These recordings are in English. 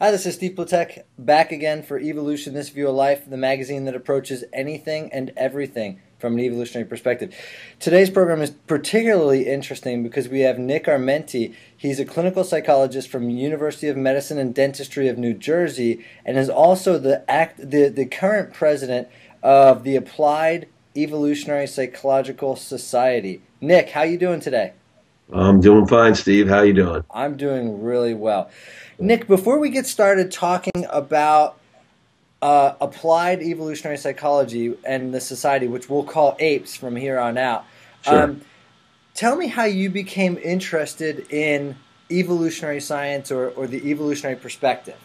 Hi, this is Steve Platek, back again for Evolution, This View of Life, the magazine that approaches anything and everything from an evolutionary perspective. Today's program is particularly interesting because we have Nick Armenti. He's a clinical psychologist from University of Medicine and Dentistry of New Jersey and is also the current president of the Applied Evolutionary Psychological Society. Nick, how you doing today? I'm doing fine, Steve. How you doing? I'm doing really well. Nick, before we get started talking about applied evolutionary psychology and the society, which we'll call APES from here on out, Sure. Tell me how you became interested in evolutionary science or the evolutionary perspective.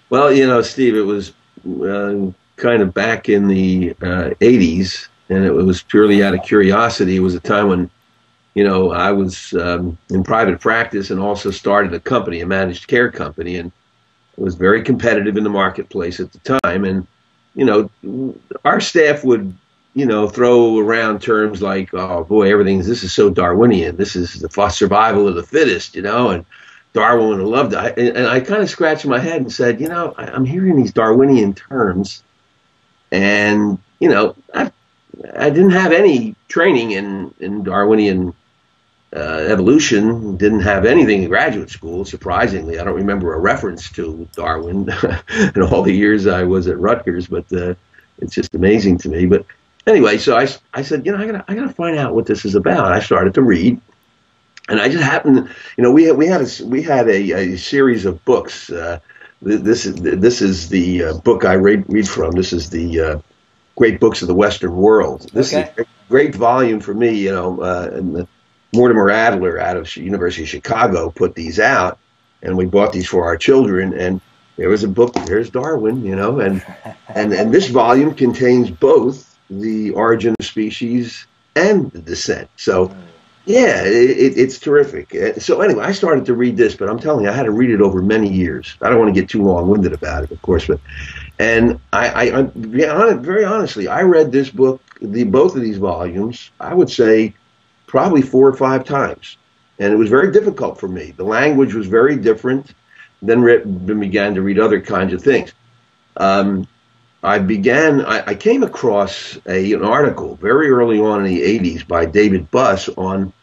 Well, Steve, it was kind of back in the 80s, and it was purely out of curiosity. It was a time when I was in private practice and also started a company, a managed care company, and it was very competitive in the marketplace at the time. And, our staff would, throw around terms like, oh, boy, this is so Darwinian. This is the survival of the fittest, and Darwin would have loved it. And I kind of scratched my head and said, I'm hearing these Darwinian terms, and, I didn't have any training in Darwinian evolution, didn't have anything in graduate school, surprisingly. I don't remember a reference to Darwin in all the years I was at Rutgers, but it's just amazing to me. But anyway, so I said, I gotta find out what this is about. I started to read, and I just happened, we had a series of books. This is the book I read from. This is the Great Books of the Western World. This is a great volume for me, and Mortimer Adler out of University of Chicago put these out, and we bought these for our children. And there was a book, there's Darwin, and this volume contains both the origin of species and the descent. So, yeah, it's terrific. So anyway, I started to read this, but I'm telling you, I had to read it over many years. I don't want to get too long-winded about it, of course, and I very honestly, I read this book, both of these volumes, I would say, probably 4 or 5 times. And it was very difficult for me. The language was very different. Then began to read other kinds of things. I came across an article very early on in the 80s by David Buss on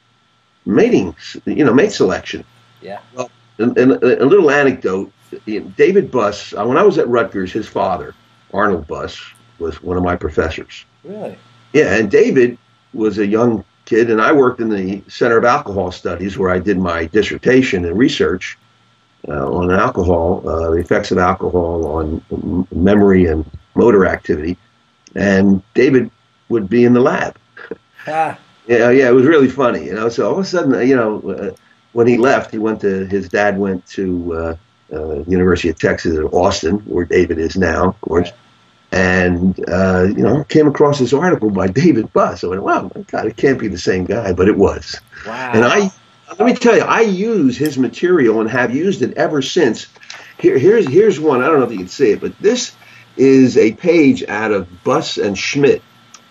mating selection. Yeah. Well, and a little anecdote, David Buss, when I was at Rutgers, his father, Arnold Buss, was one of my professors. Really? Yeah, and David was a young kid, and I worked in the Center of Alcohol Studies, where I did my dissertation and research on alcohol, the effects of alcohol on memory and motor activity. And David would be in the lab. Ah. Yeah, it was really funny, So all of a sudden, when he left, his dad went to University of Texas at Austin, where David is now, of course. And, came across this article by David Buss. I went, wow, God, it can't be the same guy, but it was. Wow. And let me tell you, I use his material and have used it ever since. Here's one, I don't know if you can see it, but this is a page out of Buss and Schmidt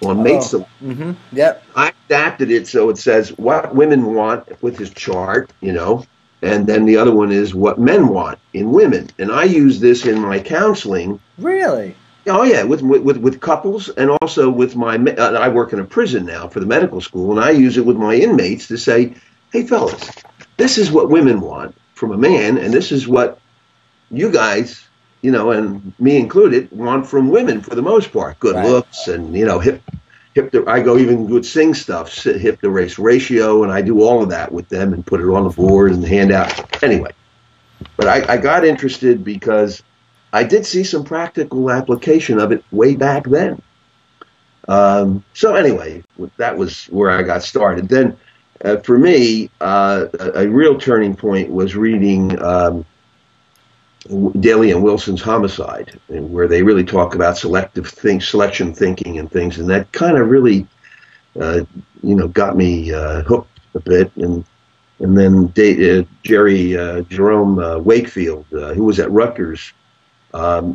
on mate selection. Mm-hmm. Yep. I adapted it so it says what women want with his chart, and then the other one is what men want in women. And I use this in my counseling. Really? Oh yeah, with couples, and also with I work in a prison now for the medical school, and I use it with my inmates to say, hey fellas, this is what women want from a man, and this is what you guys, and me included, want from women for the most part. Good looks, and I go even with sing stuff, hip to race ratio, and I do all of that with them and put it on the board and hand out. Anyway, but I got interested because I did see some practical application of it way back then. So anyway, that was where I got started. Then for me, a real turning point was reading Daly and Wilson's Homicide, where they really talk about selection thinking and things. And that kind of really, got me hooked a bit. And then Jerome Wakefield, who was at Rutgers,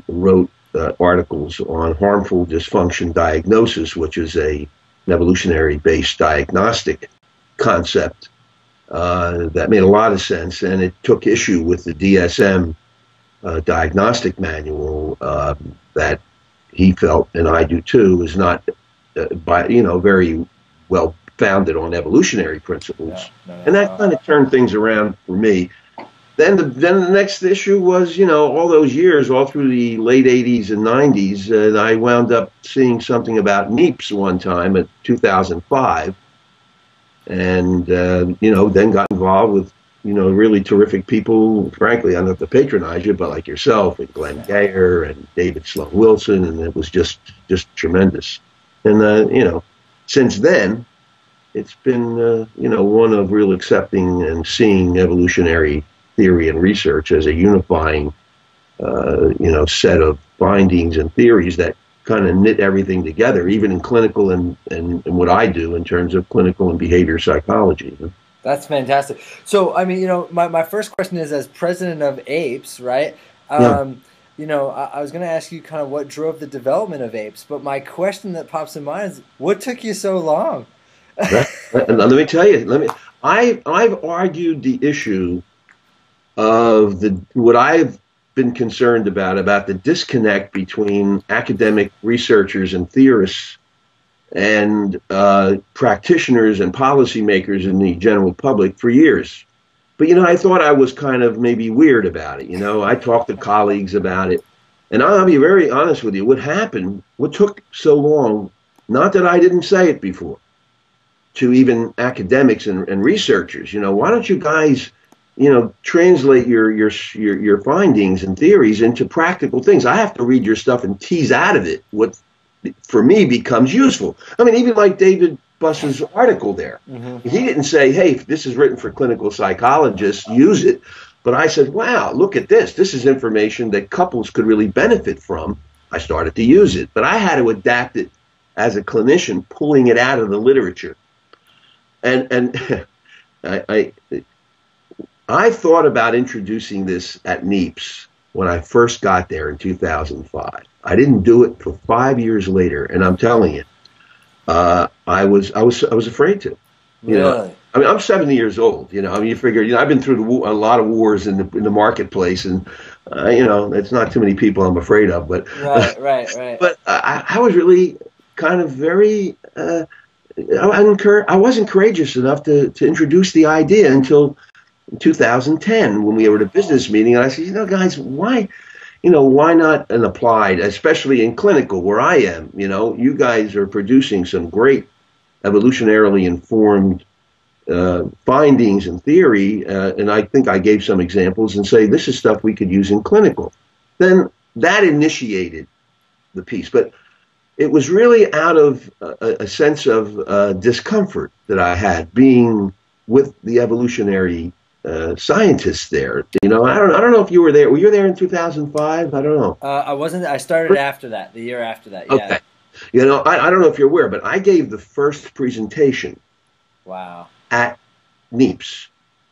wrote articles on harmful dysfunction diagnosis, which is an evolutionary-based diagnostic concept that made a lot of sense, and it took issue with the DSM diagnostic manual that he felt, and I do too, is not very well founded on evolutionary principles. And that kind of turned things around for me. Then the next issue was, all those years, all through the late 80s and 90s, I wound up seeing something about NEEPs one time at 2005. And, then got involved with, really terrific people. Frankly, I don't have to patronize you, but like yourself and Glenn Gayer and David Sloan Wilson, and it was just tremendous. And, since then, it's been, one of real accepting and seeing evolutionary theory and research as a unifying, set of findings and theories that kind of knit everything together, even in clinical and what I do in terms of clinical and behavior psychology. That's fantastic. So, I mean, my first question is, as president of APES, right? Yeah. I was going to ask you kind of what drove the development of APES, but my question that pops in mind is, what took you so long? Let me tell you. I've argued the issue of what I've been concerned about the disconnect between academic researchers and theorists and practitioners and policymakers in the general public for years. But, I thought I was kind of maybe weird about it. I talked to colleagues about it. And I'll be very honest with you. What took so long, not that I didn't say it before, to even academics and researchers, why don't you guys, translate your findings and theories into practical things? I have to read your stuff and tease out of it what, for me, becomes useful. I mean, even like David Buss's article there, he didn't say, hey, this is written for clinical psychologists, use it. But I said, wow, look at this. This is information that couples could really benefit from. I started to use it, but I had to adapt it as a clinician, pulling it out of the literature. And I thought about introducing this at NEEPS when I first got there in 2005. I didn't do it for 5 years later, and I'm telling you, I was afraid to. Really? I mean, I'm 70 years old. You figure, I've been through a lot of wars in the marketplace, and it's not too many people I'm afraid of. But right. But I was really kind of very. I wasn't courageous enough to introduce the idea until 2010 when we were at a business meeting, and I said, guys, why not an applied, especially in clinical where I am, you guys are producing some great evolutionarily informed findings and theory, and I think I gave some examples and say this is stuff we could use in clinical. Then that initiated the piece, but it was really out of a sense of discomfort that I had being with the evolutionary scientists there. I don't know if you were there. Were you there in 2005? I don't know. I wasn't. I started after that, the year after that. Yeah. Okay. I don't know if you're aware, but I gave the first presentation. Wow. At NEEPS,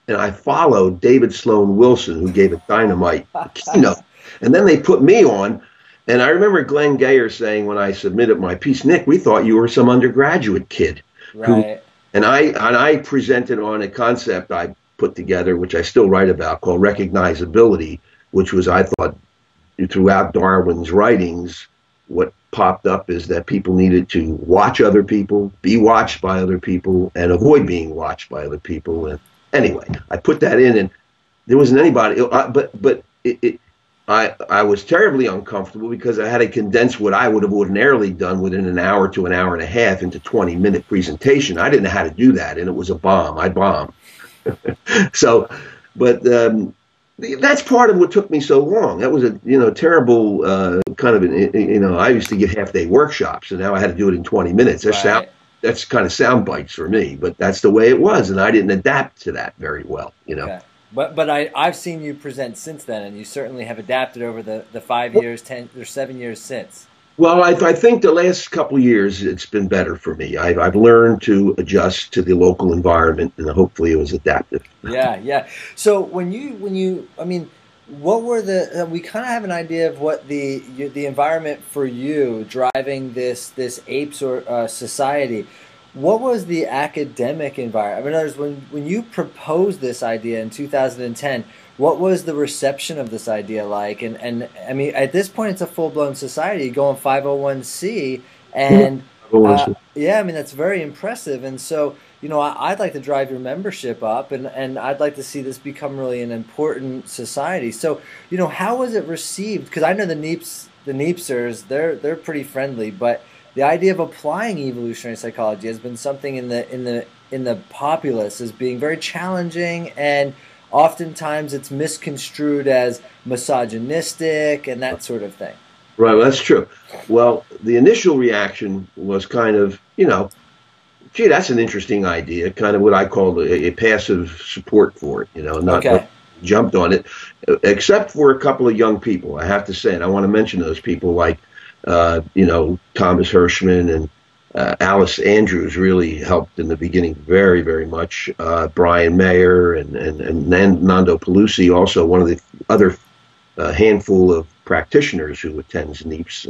and I followed David Sloan Wilson, who gave a dynamite keynote, and then they put me on. And I remember Glenn Gayer saying when I submitted my piece, Nick, we thought you were some undergraduate kid. Right. And I presented on a concept I put together, which I still write about, called recognizability, which was, I thought, throughout Darwin's writings, what popped up is that people needed to watch other people, be watched by other people, and avoid being watched by other people. And anyway, I put that in, and there wasn't anybody. I was terribly uncomfortable because I had to condense what I would have ordinarily done within an hour to an hour and a half into 20-minute presentation. I didn't know how to do that, and it was a bomb. I bombed. That's part of what took me so long. That was a terrible kind of I used to give half-day workshops, and now I had to do it in 20 minutes. That's kind of sound bites for me, but that's the way it was, and I didn't adapt to that very well. Okay. But I've seen you present since then, and you certainly have adapted over the 5 years, 10 or 7 years since. Well, I think the last couple of years it's been better for me. I've learned to adjust to the local environment, and hopefully it was adaptive. Yeah. So when you, I mean, what were we kind of have an idea of what the environment for you driving this apes or society. What was the academic environment? In other words, when you proposed this idea in 2010, What was the reception of this idea like? And I mean, at this point, it's a full-blown society going 501c, and yeah, I mean, that's very impressive. And so, you know, I'd like to drive your membership up, and I'd like to see this become really an important society. So, you know, how was it received? Because I know the Neepsters, they're pretty friendly, but the idea of applying evolutionary psychology has been something in the populace as being very challenging, and oftentimes it's misconstrued as misogynistic and that sort of thing. Right, well, that's true. Well, the initial reaction was kind of, you know, gee, that's an interesting idea, kind of what I call a passive support for it, you know, not jumped on it, except for a couple of young people, I have to say, and I want to mention those people like, you know, Thomas Hirschman and Alice Andrews really helped in the beginning very, very much. Brian Mayer and Nando Pelusi, also one of the other handful of practitioners who attends NEEPS.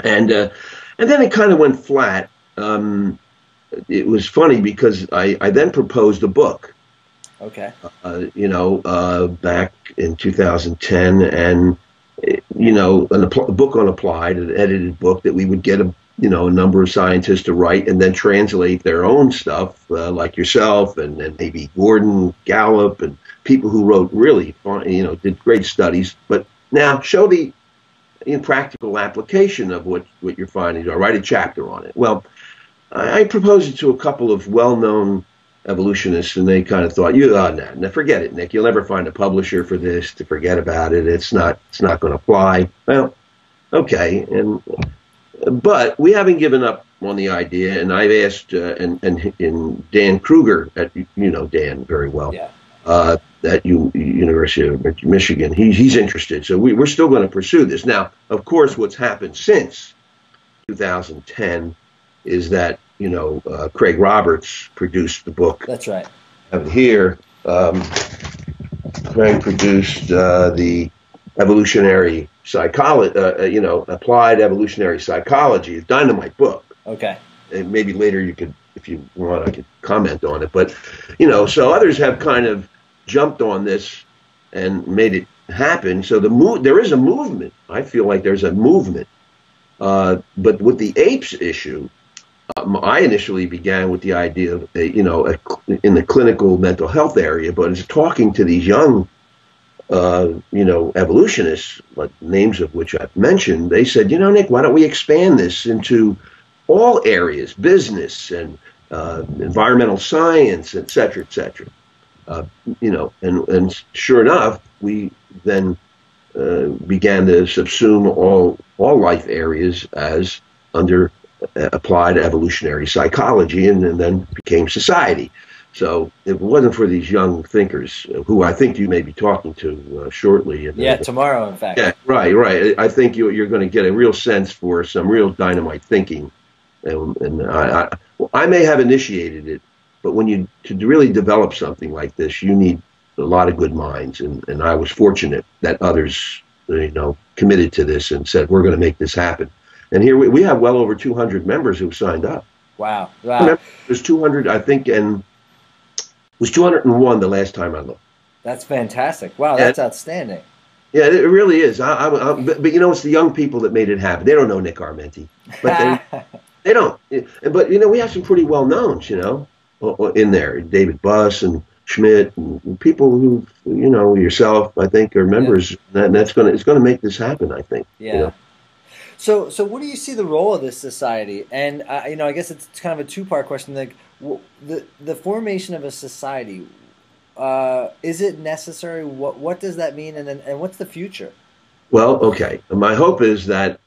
And then it kind of went flat. It was funny because I then proposed a book. Okay. You know, back in 2010, and you know, a book on applied, an edited book that we would get a number of scientists to write and then translate their own stuff, like yourself and maybe Gordon Gallup and people who wrote really, you know, did great studies, but now show the practical application of what your findings are. Write a chapter on it. Well, I proposed it to a couple of well-known evolutionists, and they kind of thought, no, forget it, Nick. You'll never find a publisher for this. To forget about it. It's not going to fly. Well, okay, but we haven't given up on the idea, and I've asked and Dan Kruger, you know Dan very well, at University of Michigan. He's interested, so we're still going to pursue this. Now, of course, what's happened since 2010 is that Craig Roberts produced the book. That's right. I have it here. Craig produced the Evolutionary Psychology, Applied Evolutionary Psychology, a dynamite book. Okay. And maybe later you could, if you want, I could comment on it. But, so others have kind of jumped on this and made it happen. So there is a movement. I feel like there's a movement. But with the apes issue, I initially began with the idea of, in the clinical mental health area, but it's talking to these young, evolutionists, like names of which I've mentioned. They said, Nick, why don't we expand this into all areas, business and environmental science, et cetera, et cetera. And sure enough, we then began to subsume all life areas as under applied evolutionary psychology, and then became society. So if it wasn't for these young thinkers, who I think you may be talking to shortly. Tomorrow, in fact. Yeah, right. I think you're going to get a real sense for some real dynamite thinking. And I may have initiated it, but to really develop something like this, you need a lot of good minds. And I was fortunate that others, committed to this and said, we're going to make this happen. And here we have well over 200 members who signed up. Wow. There's 200, I think, and it was 201 the last time I looked. That's fantastic. Wow, that's outstanding. Yeah, it really is. But it's the young people that made it happen. They don't know Nick Armenti, but they don't. But we have some pretty well knowns, in there. David Buss and Schmidt and people who, yourself, I think, are members. Yeah. And it's going to make this happen, I think. Yeah. So what do you see the role of this society? And I guess it's kind of a two-part question. Like, the formation of a society, is it necessary? What does that mean? And what's the future? Well, okay. My hope is that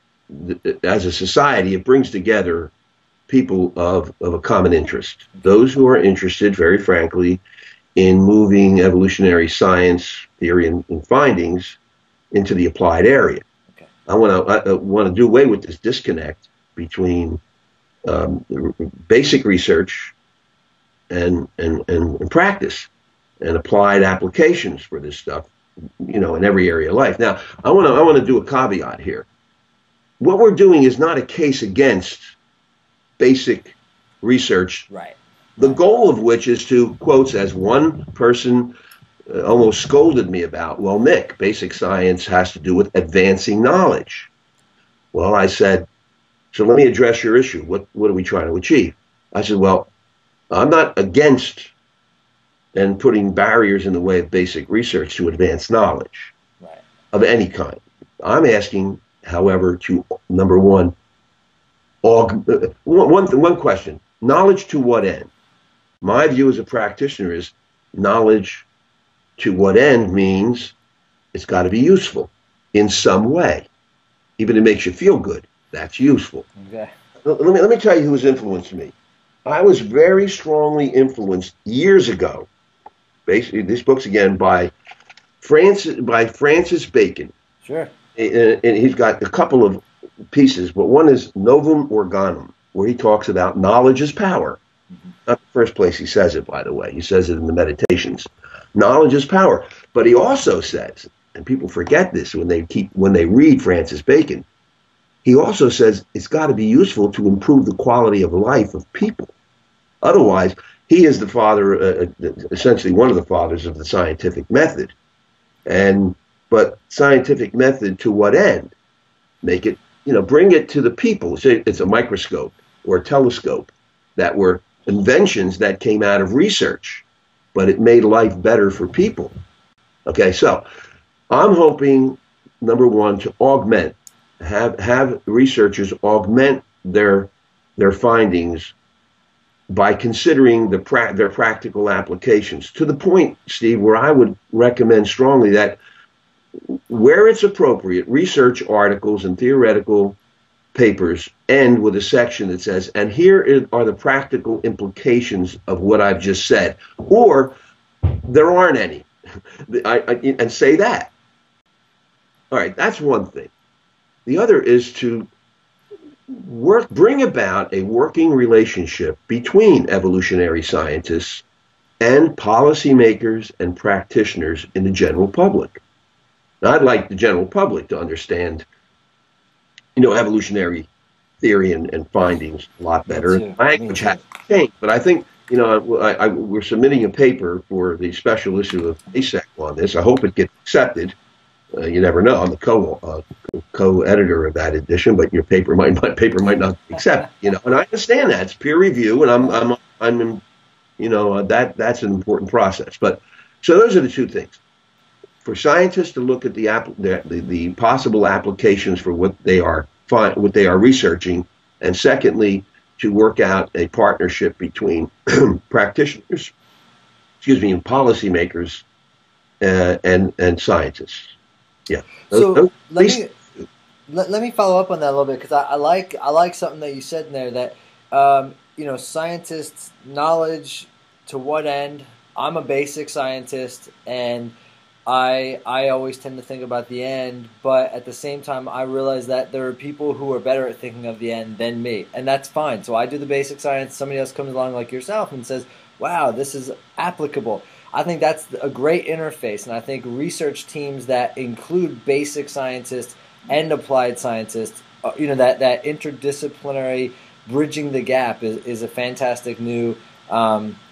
as a society, it brings together people of a common interest. Those who are interested, very frankly, in moving evolutionary science, theory, and findings into the applied area. I want to do away with this disconnect between basic research and practice and applied applications for this stuff, in every area of life. Now, I want to do a caveat here. What we're doing is not a case against basic research. Right. The goal of which is to, quotes, as one person almost scolded me about. Well, Nick, basic science has to do with advancing knowledge. Well, I said, so let me address your issue. What are we trying to achieve? I said, well, I'm not against and putting barriers in the way of basic research to advance knowledge of any kind. I'm asking, however, to, number one, one question, knowledge to what end? My view as a practitioner is knowledge to what end means it's got to be useful in some way. Even if it makes you feel good, that's useful. Okay. Let me tell you who has influenced me. I was very strongly influenced years ago, basically, this book's again by Francis Bacon. Sure. And he's got a couple of pieces, but one is Novum Organum, where he talks about knowledge is power. Mm-hmm. Not the first place he says it, by the way. He says it in the Meditations. Knowledge is power. But he also says, and people forget this when they read Francis Bacon, he also says it's got to be useful to improve the quality of life of people. Otherwise, he is the father, essentially one of the fathers of the scientific method. But scientific method to what end? Make it, bring it to the people. Say it's a microscope or a telescope that were inventions that came out of research, but it made life better for people. Okay, so I'm hoping, number one, to augment, have researchers augment their findings by considering their practical applications, to the point, Steve, where I would recommend strongly that where it's appropriate, research articles and theoretical papers end with a section that says, and here are the practical implications of what I've just said, or there aren't any, and say that. All right, that's one thing. The other is to bring about a working relationship between evolutionary scientists and policymakers and practitioners in the general public. Now, I'd like the general public to understand, evolutionary theory and findings a lot better. Language has to change, but I think, we're submitting a paper for the special issue of ASEC on this. I hope it gets accepted. You never know. I'm the co-editor of that edition, but my paper might not be accepted. And I understand that it's peer review, and that's an important process. But so those are the two things. For scientists to look at the possible applications for what they are researching, and secondly, to work out a partnership between practitioners, and policymakers, and scientists. Yeah. So let me follow up on that a little bit, because I like something that you said in there that scientists, knowledge to what end? I'm a basic scientist, and I always tend to think about the end, but at the same time I realize that there are people who are better at thinking of the end than me, and that's fine. So I do the basic science, somebody else comes along like yourself and says, wow, this is applicable. I think that's a great interface, and I think research teams that include basic scientists and applied scientists, that interdisciplinary bridging the gap is a fantastic new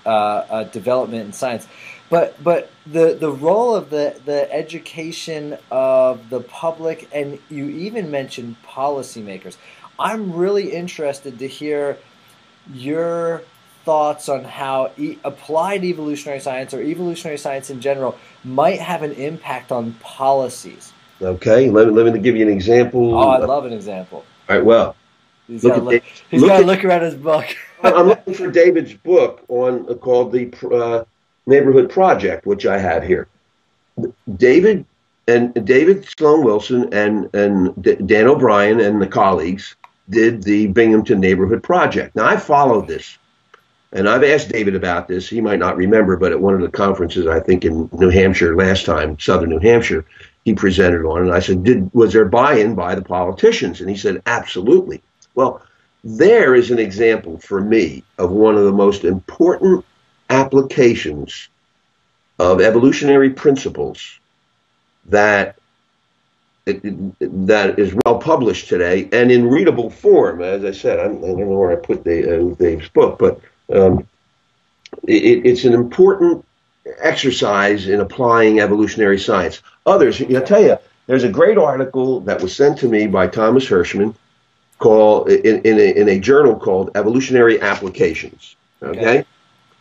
development in science. But the role of the education of the public, and you even mentioned policymakers. I'm really interested to hear your thoughts on how applied evolutionary science, or evolutionary science in general, might have an impact on policies. Okay, let me give you an example. Oh, I'd love an example. All right, well, he's got to look around his book. I'm looking for David's book called the Neighborhood Project, which I have here. David Sloan Wilson and Dan O'Brien and the colleagues did the Binghamton Neighborhood Project. Now, I followed this, and I've asked David about this. He might not remember, but at one of the conferences, I think in New Hampshire last time, Southern New Hampshire, he presented on it. And I said, was there buy-in by the politicians? And he said, absolutely. Well, there is an example for me of one of the most important applications of evolutionary principles that is well published today and in readable form. As I said, I don't know where I put Dave's book, but it's an important exercise in applying evolutionary science. Others, I'll tell you, there's a great article that was sent to me by Thomas Hirschman called in a journal called Evolutionary Applications. Okay?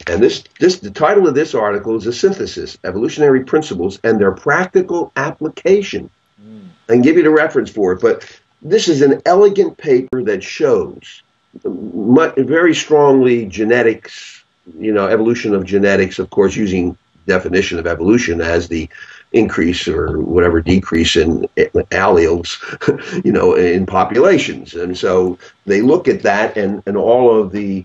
And the title of this article is a synthesis: Evolutionary Principles and Their Practical Application. I can give you the reference for it, but this is an elegant paper that shows very strongly genetics, evolution of genetics, of course, using definition of evolution as the increase or whatever decrease in alleles, in populations. And so they look at that and all of the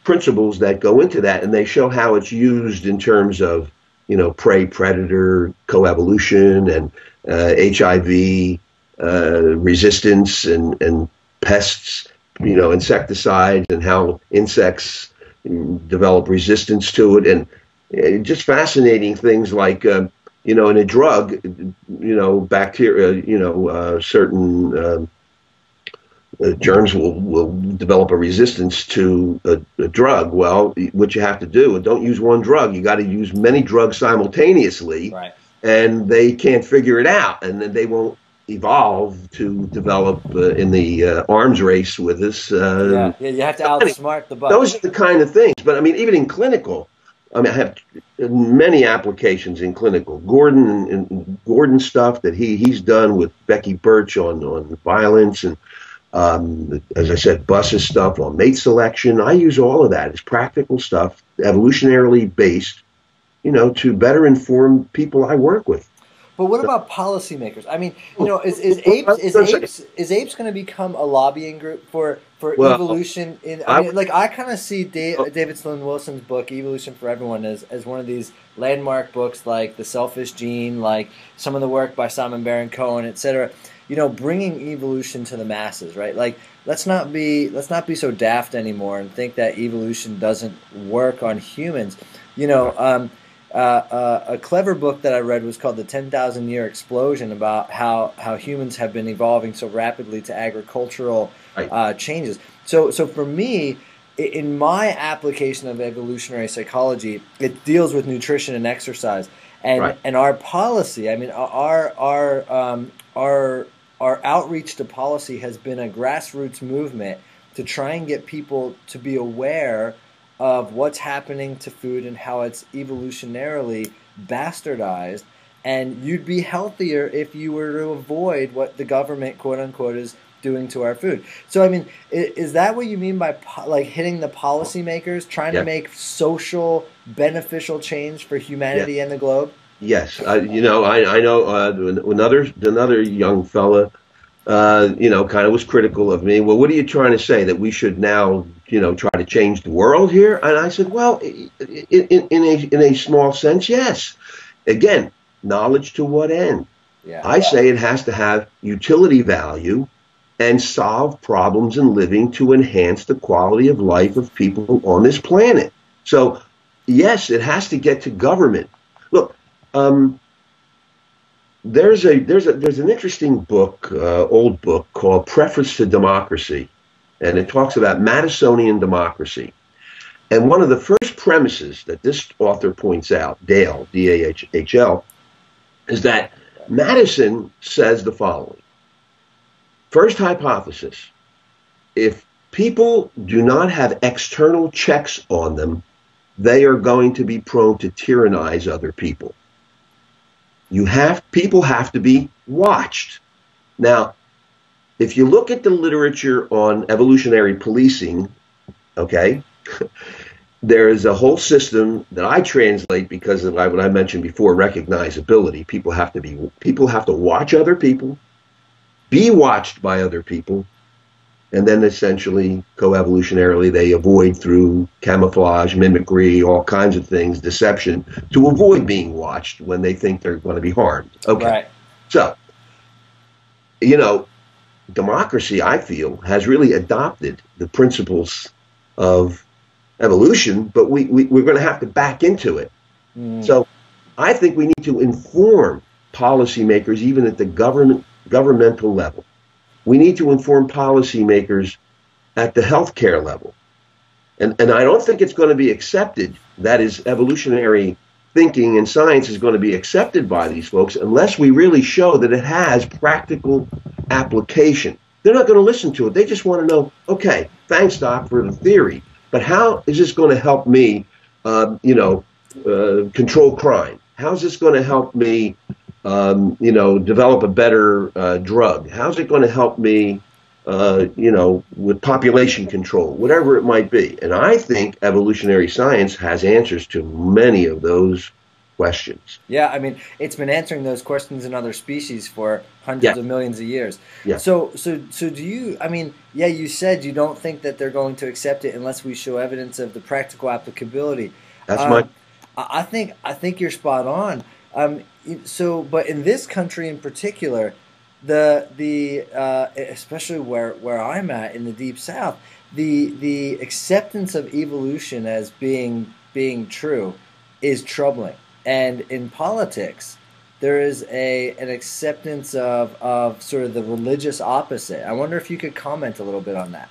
principles that go into that, and they show how it's used in terms of, prey-predator coevolution and HIV resistance and pests, insecticides, and how insects develop resistance to it. And just fascinating things like, in a drug, bacteria, certain germs will develop a resistance to a drug. Well, what you have to do, don't use one drug. You got to use many drugs simultaneously, right? And they can't figure it out, and then they won't evolve to develop in the arms race with us. You have to outsmart the bug. Those are the kind of things. But I mean, even in clinical, I have many applications in clinical. Gordon stuff that he's done with Becky Birch on violence, and as I said, Bus's stuff on mate selection. I use all of that as practical stuff, evolutionarily based, to better inform people I work with. But what about policymakers? I mean, is APES going to become a lobbying group for evolution? I kind of see David Sloan Wilson's book Evolution for Everyone as one of these landmark books, like The Selfish Gene, like some of the work by Simon Baron-Cohen, etc. Bringing evolution to the masses, right? Like, let's not be so daft anymore and think that evolution doesn't work on humans. A clever book that I read was called The 10,000 Year Explosion, about how humans have been evolving so rapidly to agricultural changes. So for me, in my application of evolutionary psychology, it deals with nutrition and exercise, and our policy. I mean, our outreach to policy has been a grassroots movement to try and get people to be aware of what's happening to food and how it's evolutionarily bastardized. And you'd be healthier if you were to avoid what the government, quote unquote, is doing to our food. So, I mean, is that what you mean by hitting the policymakers, trying to make social, beneficial change for humanity and the globe? Yes. I know another young fella, kind of was critical of me. Well, what are you trying to say, that we should now, try to change the world here? And I said, well, in a small sense, yes. Again, knowledge to what end? Yeah. I say it has to have utility value and solve problems in living to enhance the quality of life of people on this planet. So, yes, it has to get to government. Look, there's an interesting book, old book called Preface to Democracy, and it talks about Madisonian democracy. And one of the first premises that this author points out, Dale, D-A-H-L, is that Madison says the following. First hypothesis: if people do not have external checks on them, they are going to be prone to tyrannize other people. People have to be watched. Now, if you look at the literature on evolutionary policing, okay, there is a whole system that I translate because of what I mentioned before, recognizability. People have to watch other people, be watched by other people, and then essentially coevolutionarily they avoid through camouflage, mimicry, all kinds of things, deception, to avoid being watched when they think they're going to be harmed. Okay. Right. So, democracy, I feel, has really adopted the principles of evolution, but we're going to have to back into it. So I think we need to inform policymakers, even at the governmental level. We need to inform policymakers at the healthcare level. And I don't think it's going to be accepted, that is evolutionary thinking and science is going to be accepted by these folks unless we really show that it has practical application. They're not going to listen to it. They just want to know, okay, thanks, Doc, for the theory, but how is this going to help me, control crime? How's this going to help me, develop a better drug? How's it going to help me, with population control, whatever it might be? And I think evolutionary science has answers to many of those questions. Yeah, I mean, it's been answering those questions in other species for hundreds of millions of years. Yeah. So do you, I mean, yeah, you said you don't think that they're going to accept it unless we show evidence of the practical applicability. That's I think you're spot on. But in this country in particular, especially where I'm at in the Deep South, the acceptance of evolution as being true is troubling. And in politics, there is an acceptance of sort of the religious opposite. I wonder if you could comment a little bit on that.